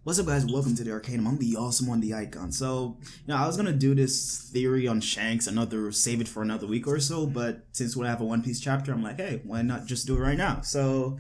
What's up, guys? Welcome to the Arcanum. I'm the awesome one, the icon. So, I was gonna do this theory on Shanks, save it for another week or so, but since we have a One Piece chapter, I'm like, hey, why not just do it right now? So,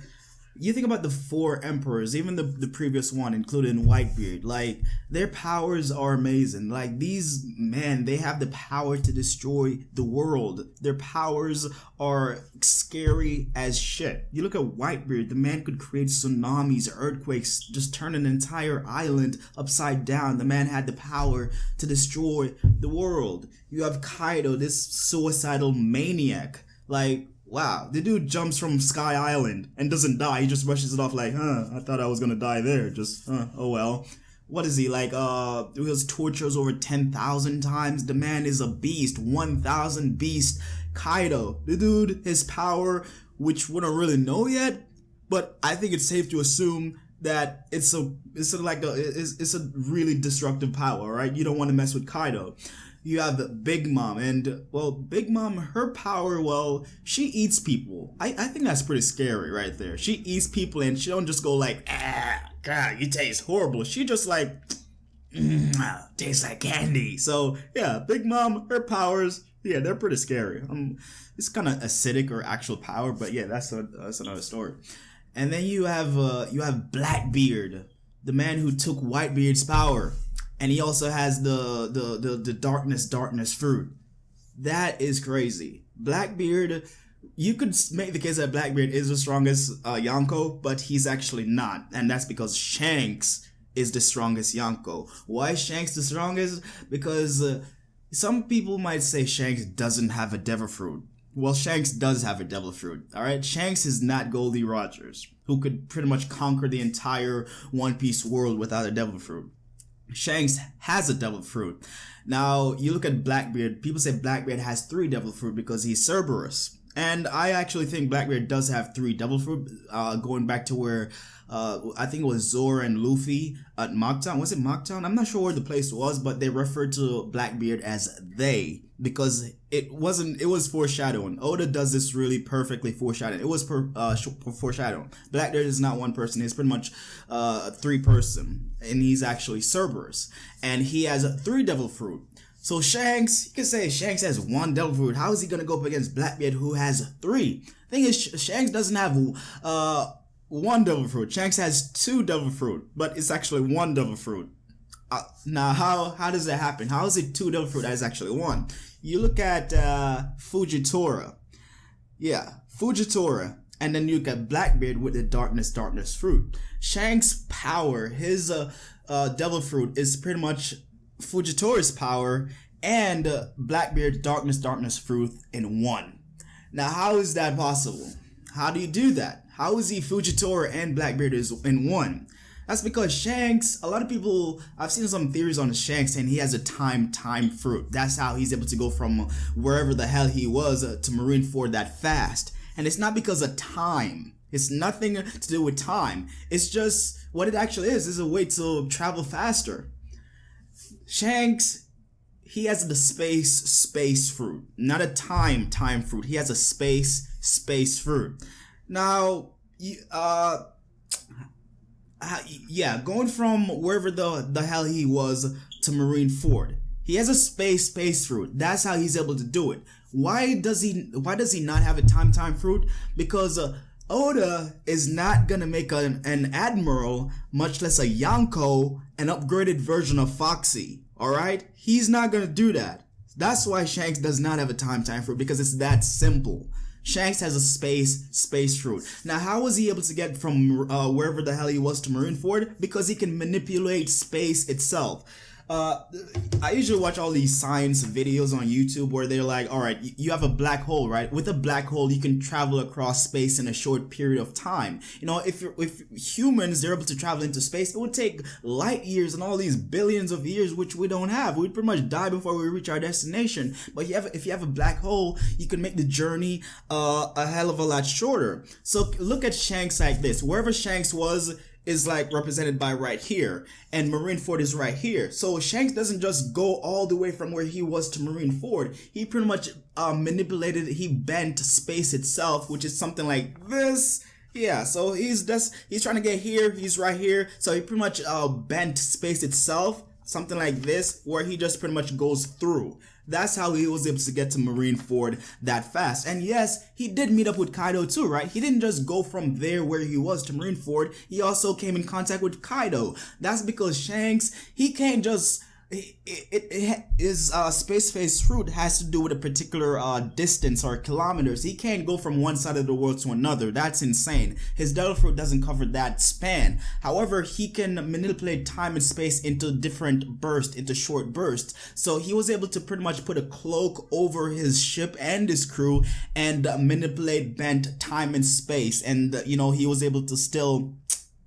you think about the four emperors, even the previous one, including Whitebeard, like, their powers are amazing. Like, these men, they have the power to destroy the world. Their powers are scary as shit. You look at Whitebeard, the man could create tsunamis, earthquakes, just turn an entire island upside down. The man had the power to destroy the world. You have Kaido, this suicidal maniac. Like, wow, the dude jumps from Sky Island and doesn't die. He just brushes it off like, I thought I was gonna die there. Just, oh well. What is he, like, he was tortures over 10,000 times. The man is a beast, 1,000 beast. Kaido, the dude, his power, which we don't really know yet, but I think it's safe to assume that it's a really destructive power, right? You don't want to mess with Kaido. You have Big Mom, and, well, Big Mom, her power, well, she eats people. I think that's pretty scary right there. She eats people, and she don't just go like, God, you taste horrible. She just like, tastes like candy. So, yeah, Big Mom, her powers, yeah, they're pretty scary. It's kind of acidic or actual power, but yeah, that's another story. And then you have Blackbeard, the man who took Whitebeard's power. And he also has the darkness fruit. That is crazy. Blackbeard, you could make the case that Blackbeard is the strongest Yanko, but he's actually not. And that's because Shanks is the strongest Yanko. Why is Shanks the strongest? Because some people might say Shanks doesn't have a devil fruit. Well, Shanks does have a devil fruit, alright? Shanks is not Goldie Rogers, who could pretty much conquer the entire One Piece world without a devil fruit. Shanks has a devil fruit. Now, you look at Blackbeard, people say Blackbeard has 3 devil fruit because he's Cerberus. And I actually think Blackbeard does have 3 devil fruit, going back to where, I think it was Zoro and Luffy at Mocktown. Was it Mocktown? I'm not sure where the place was, but they referred to Blackbeard as they, because it was foreshadowing. Oda does this really perfectly foreshadowing. It was foreshadowing. Blackbeard is not one person, he's pretty much 3 person, and he's actually Cerberus. And he has 3 devil fruit. So Shanks, you can say Shanks has 1 devil fruit. How is he gonna go up against Blackbeard who has 3? Thing is, Shanks doesn't have 1 devil fruit. Shanks has 2 devil fruit, but it's actually 1 devil fruit. Now, how does that happen? How is it 2 devil fruit that is actually 1? You look at Fujitora. Yeah, Fujitora. And then you look at Blackbeard with the darkness fruit. Shanks' power, his devil fruit is pretty much Fujitora's power and Blackbeard's darkness fruit in 1. Now, how is that possible? How do you do that? How is he Fujitora and Blackbeard is in 1? That's because Shanks, a lot of people, I've seen some theories on Shanks saying he has a time fruit. That's how he's able to go from wherever the hell he was to Marineford that fast. And it's not because of time. It's nothing to do with time. It's just what it actually is a way to travel faster. Shanks, he has the space fruit, not a time fruit. He has a space fruit. Now, going from wherever the hell he was to Marineford, he has a space fruit. That's how he's able to do it. Why does he not have a time fruit? Because Oda is not gonna make an admiral, much less a Yanko, an upgraded version of Foxy. Alright? He's not gonna do that. That's why Shanks does not have a time fruit, because it's that simple. Shanks has a space fruit. Now, how was he able to get from wherever the hell he was to Marineford? Because he can manipulate space itself. I usually watch all these science videos on YouTube where they're like, alright, you have a black hole, right? With a black hole, you can travel across space in a short period of time. If humans are able to travel into space, it would take light years and all these billions of years, which we don't have. We'd pretty much die before we reach our destination. But if you have a black hole, you can make the journey a hell of a lot shorter. So look at Shanks like this. Wherever Shanks was is like represented by right here, and Marineford is right here. So Shanks doesn't just go all the way from where he was to Marineford. He pretty much manipulated, he bent space itself, which is something like this. Yeah, so he's trying to get here, he's right here. So he pretty much bent space itself, something like this, where he just pretty much goes through. That's how he was able to get to Marineford that fast. And yes, he did meet up with Kaido too, right? He didn't just go from there where he was to Marineford. He also came in contact with Kaido. That's because Shanks, he can't just his space phase fruit has to do with a particular distance or kilometers. He can't go from one side of the world to another. That's insane. His devil fruit doesn't cover that span. However, he can manipulate time and space into different bursts, into short bursts. So he was able to pretty much put a cloak over his ship and his crew and manipulate bent time and space. And he was able to still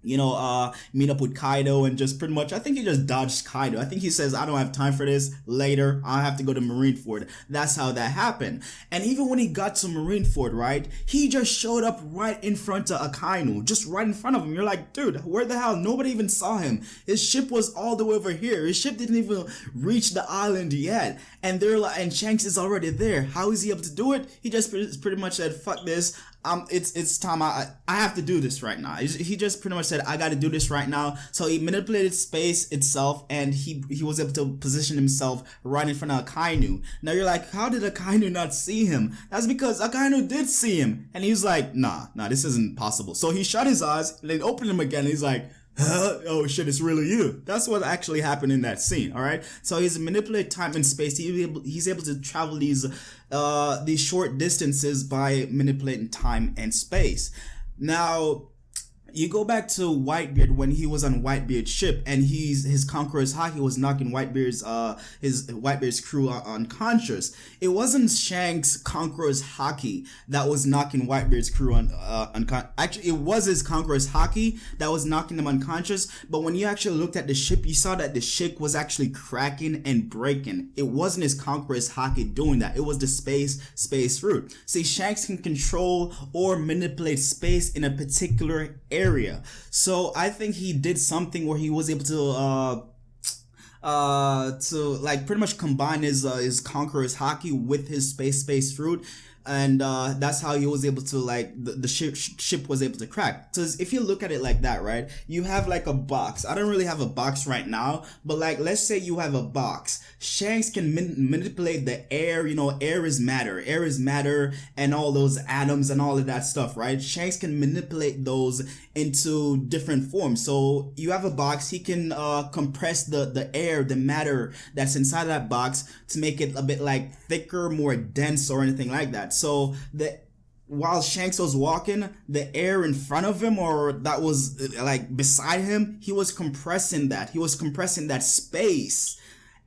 meet up with Kaido and just pretty much, I think he just dodged Kaido. I think he says, I don't have time for this, later, I have to go to Marineford. That's how that happened. And even when he got to Marineford, right, he just showed up right in front of Akainu, just right in front of him. You're like, dude, where the hell? Nobody even saw him. His ship was all the way over here. His ship didn't even reach the island yet. And they're like, and Shanks is already there. How is he able to do it? He just pretty much said, fuck this. It's time. I have to do this right now. He just pretty much said, I got to do this right now. So he manipulated space itself, and he was able to position himself right in front of Akainu. Now you're like, how did Akainu not see him? That's because Akainu did see him, and he's like, nah, this isn't possible. So he shut his eyes, and then opened them again, and he's like, oh shit, it's really you. That's what actually happened in that scene. All right, so he's manipulated time and space. He's able to travel these short distances by manipulating time and space. Now you go back to Whitebeard when he was on Whitebeard's ship, and his conqueror's haki was knocking Whitebeard's crew unconscious. It wasn't Shanks' conqueror's haki that was knocking Whitebeard's crew unconscious. Actually, it was his conqueror's haki that was knocking them unconscious. But when you actually looked at the ship, you saw that the ship was actually cracking and breaking. It wasn't his conqueror's haki doing that. It was the space route. See, Shanks can control or manipulate space in a particular area. So I think he did something where he was able to like pretty much combine his conqueror's haki with his space fruit, and that's how he was able to, like, the ship was able to crack. So if you look at it like that, right, you have like a box. I don't really have a box right now, but like, let's say you have a box. Shanks can manipulate the air. Air is matter and all those atoms and all of that stuff, right? Shanks can manipulate those into different forms. So you have a box, he can compress the air, the matter that's inside of that box to make it a bit like thicker, more dense, or anything like that. So while Shanks was walking, the air in front of him, or that was like beside him, he was compressing that. He was compressing that space.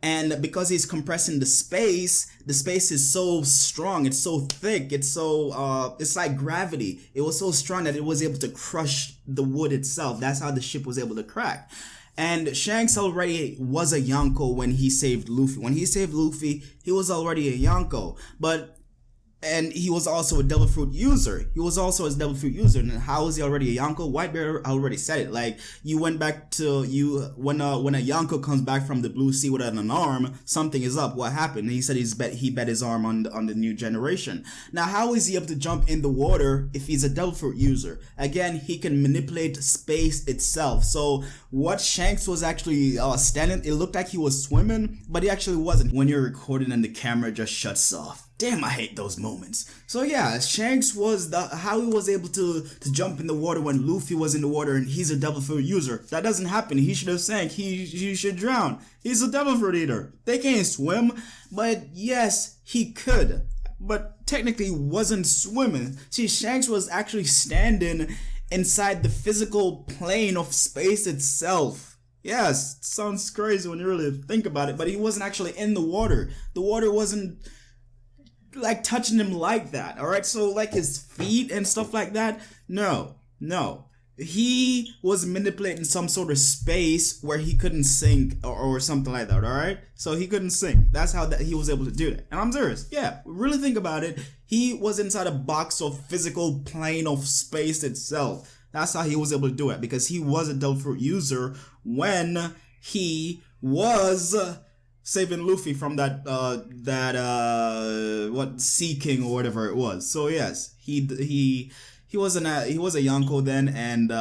And because he's compressing the space is so strong, it's so thick, it's like gravity. It was so strong that it was able to crush the wood itself. That's how the ship was able to crack. And Shanks already was a Yanko when he saved Luffy. When he saved Luffy, he was already a Yanko. And he was also a devil fruit user. And how is he already a Yanko? Whitebeard already said it. Like, you went back to when a Yanko comes back from the blue sea without an arm, something is up. What happened? And he said he bet his arm on the new generation. Now, how is he able to jump in the water if he's a devil fruit user? Again, he can manipulate space itself. So what Shanks was actually standing, it looked like he was swimming, but he actually wasn't. When you're recording and the camera just shuts off. Damn, I hate those moments. So yeah, Shanks was how he was able to jump in the water when Luffy was in the water and he's a devil fruit user. That doesn't happen. He should have sank. He should drown. He's a devil fruit eater. They can't swim. But yes, he could. But technically wasn't swimming. See, Shanks was actually standing inside the physical plane of space itself. Yes, it sounds crazy when you really think about it, but he wasn't actually in the water. The water wasn't like touching him like that. All right, so like his feet and stuff like that, no, he was manipulating some sort of space where he couldn't sink or something like that. All right, so he couldn't sink. That's how he was able to do that. And I'm serious. Yeah, really think about it. He was inside a box of physical plane of space itself. That's how he was able to do it, because he was a devil fruit user when he was saving Luffy from that Sea King or whatever it was. So yes, he he was a Yanko then, and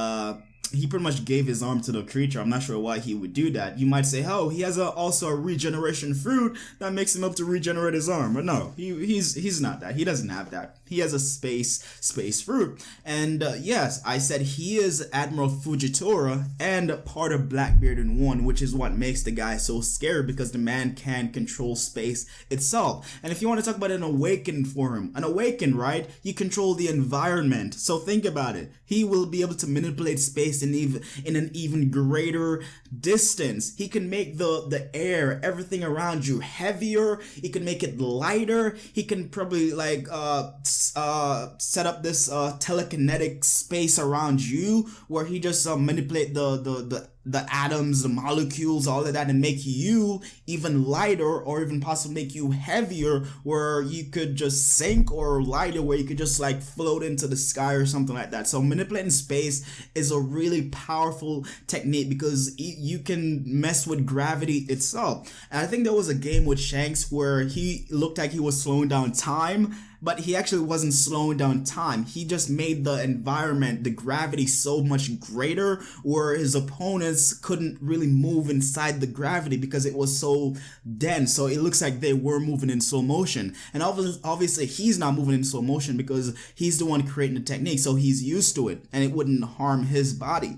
he pretty much gave his arm to the creature. I'm not sure why he would do that. You might say, oh, he has also a regeneration fruit that makes him up to regenerate his arm. But no, he's not that. He doesn't have that. He has a space fruit. And yes, I said he is Admiral Fujitora and part of Blackbeard in one, which is what makes the guy so scared, because the man can control space itself. And if you want to talk about an awakened for him, an awakened, right? You control the environment. So think about it. He will be able to manipulate space in an even greater distance. He can make the air, everything around you, heavier. He can make it lighter. He can probably like set up this telekinetic space around you where he just manipulate the atoms, the molecules, all of that, and make you even lighter, or even possibly make you heavier, where you could just sink, or lighter where you could just like float into the sky or something like that. So manipulating space is a really powerful technique, because you can mess with gravity itself. And I think there was a game with Shanks where he looked like he was slowing down time, but he actually wasn't slowing down time. He just made the environment, the gravity, so much greater, where his opponents couldn't really move inside the gravity because it was so dense. So it looks like they were moving in slow motion. And obviously he's not moving in slow motion because he's the one creating the technique, so he's used to it and it wouldn't harm his body.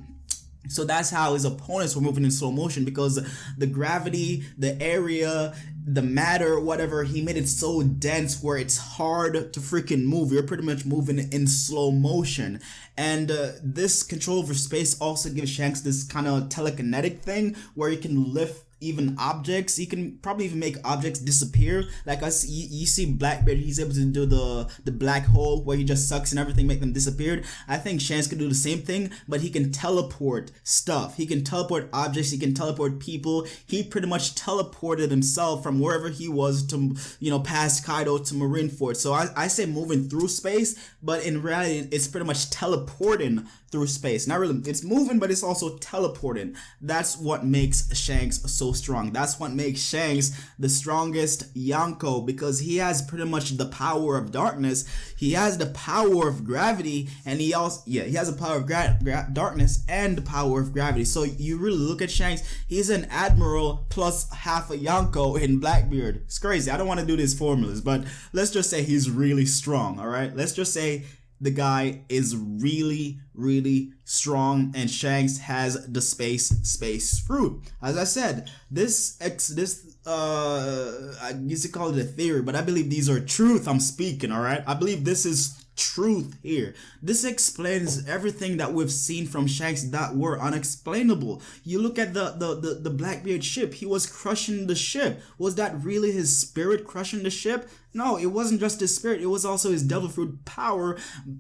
So that's how his opponents were moving in slow motion, because the gravity, the area, the matter, whatever, he made it so dense where it's hard to freaking move. You're pretty much moving in slow motion. And this control over space also gives Shanks this kind of telekinetic thing where he can lift even objects. He can probably even make objects disappear. Like us, you see Blackbeard, he's able to do the black hole where he just sucks and everything, make them disappear. I think Shanks can do the same thing, but he can teleport stuff. He can teleport objects. He can teleport people. He pretty much teleported himself from wherever he was to, past Kaido to Marineford. So I say moving through space, but in reality, it's pretty much teleporting through space. Not really, it's moving, but it's also teleporting. That's what makes Shanks so strong. That's what makes Shanks the strongest Yanko, because he has pretty much the power of darkness. He has the power of gravity, and he has the power of darkness and the power of gravity. So you really look at Shanks, he's an admiral plus half a Yanko in Blackbeard. It's crazy. I don't want to do these formulas, but let's just say he's really strong. All right, let's just say the guy is really, really strong, and Shanks has the space fruit. As I said, this I guess you call it a theory, but I believe these are truth I'm speaking, all right? I believe this is truth here. This explains everything that we've seen from Shanks that were unexplainable. You look at the Blackbeard ship. He was crushing the ship. Was that really his spirit crushing the ship? No, it wasn't just his spirit. It was also his devil fruit power.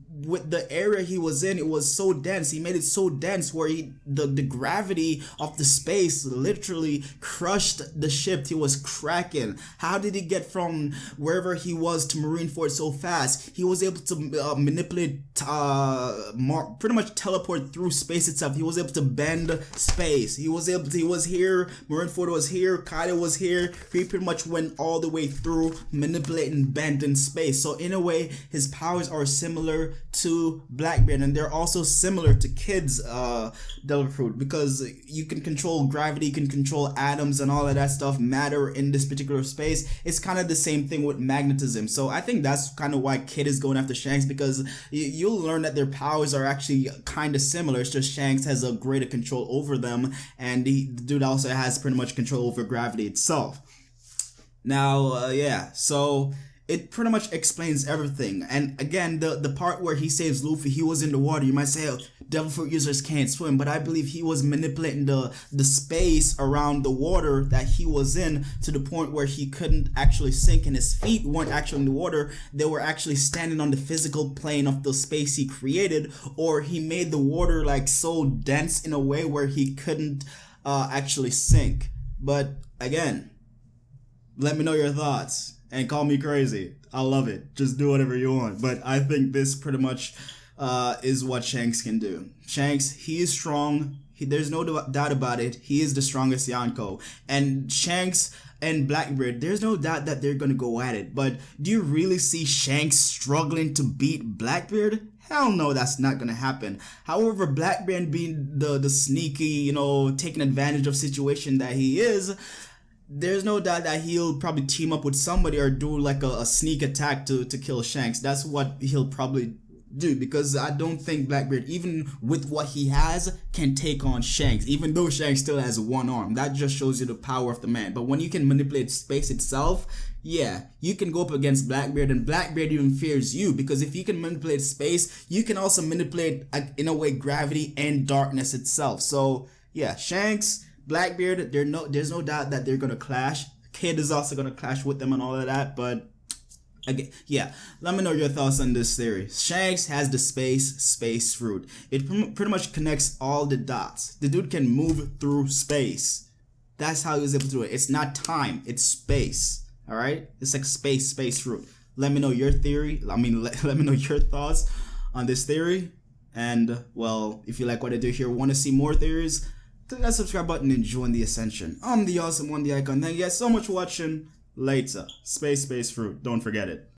With the area he was in, it was so dense. He made it so dense where the gravity of the space literally crushed the ship. He was cracking. How did he get from wherever he was to Marineford so fast? He was able to manipulate, pretty much teleport through space itself. He was able to bend space. He was here, Marineford was here, Kaido was here. He pretty much went all the way through, manipulating, bent in space. So in a way, his powers are similar to Blackbeard, and they're also similar to Kid's devil fruit, because you can control gravity, you can control atoms and all of that stuff, matter in this particular space. It's kind of the same thing with magnetism. So I think that's kind of why Kid is going after Shanks, because you'll learn that their powers are actually kind of similar. It's just Shanks has a greater control over them, and the dude also has pretty much control over gravity itself. Now, so it pretty much explains everything. And again, the part where he saves Luffy, he was in the water. You might say, oh, devil fruit users can't swim, but I believe he was manipulating the space around the water that he was in, to the point where he couldn't actually sink, and his feet weren't actually in the water. They were actually standing on the physical plane of the space he created, or he made the water like so dense in a way where he couldn't actually sink. But again, let me know your thoughts and call me crazy. I love it. Just do whatever you want. But I think this pretty much is what Shanks can do. Shanks, he is strong. There's no doubt about it. He is the strongest Yanko. And Shanks and Blackbeard, there's no doubt that they're going to go at it. But do you really see Shanks struggling to beat Blackbeard? Hell no, that's not gonna happen. However, Blackbeard being the sneaky, taking advantage of situation that he is, there's no doubt that he'll probably team up with somebody or do like a sneak attack to kill Shanks. That's what he'll probably do, because I don't think Blackbeard, even with what he has, can take on Shanks, even though Shanks still has one arm. That just shows you the power of the man. But when you can manipulate space itself, yeah, you can go up against Blackbeard, and Blackbeard even fears you, because if you can manipulate space, you can also manipulate, in a way, gravity and darkness itself. So yeah, Shanks, Blackbeard, there's no doubt that they're gonna clash. Kid is also gonna clash with them and all of that, but again, yeah, let me know your thoughts on this theory. Shanks has the space route. It pretty much connects all the dots. The dude can move through space. That's how he was able to do it. It's not time, it's space. All right, it's like space route. Let me know your theory. Let me know your thoughts on this theory. And well, if you like what I do here, want to see more theories, click that subscribe button and join the ascension. I'm the awesome one, the icon. Thank you guys so much for watching. Later. Space fruit. Don't forget it.